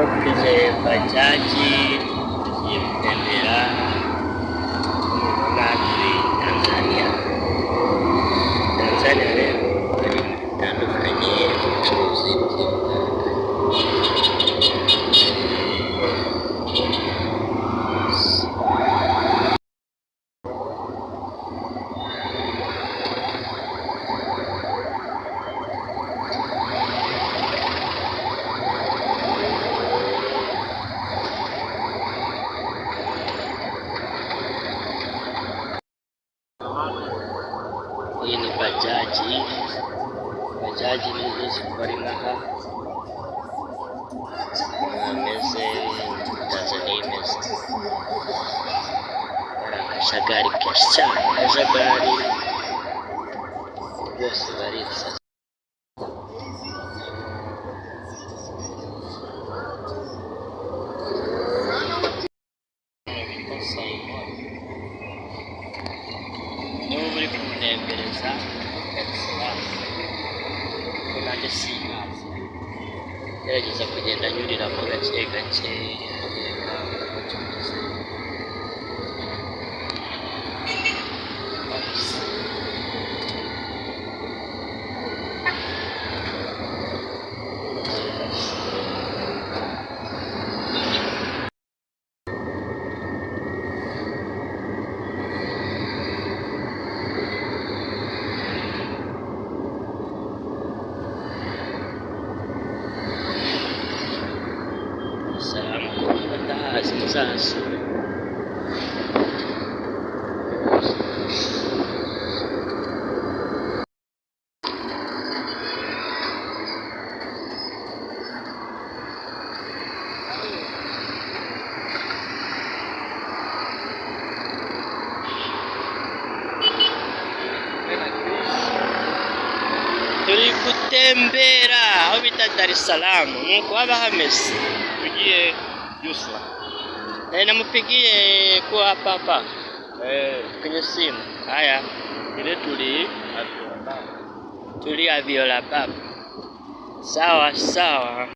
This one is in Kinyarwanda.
kwenye bajaji kutembea Uganda, Tanzania. Tanzania leo bitandukanye ubucuruzi hii ni bajaji. Bajaji ni hizi kubarinaha meze Tanzania meze akajagari kenshi cyane, akajagari bose barisa. Niba uri kunembereza salaam ko nanjye sinkazi, gerageza kugenda nyuriramo gake gake ndeba uko kimeze. Salaam batahazi muzasura. Turi gutembera aho bita Dar es Salaam, nuko haba hameze. Tupigie Yusra. Namupigie kwa hapa kwenye simu. Haya, Ile tuli tuli aviola baba. Sawa sawa.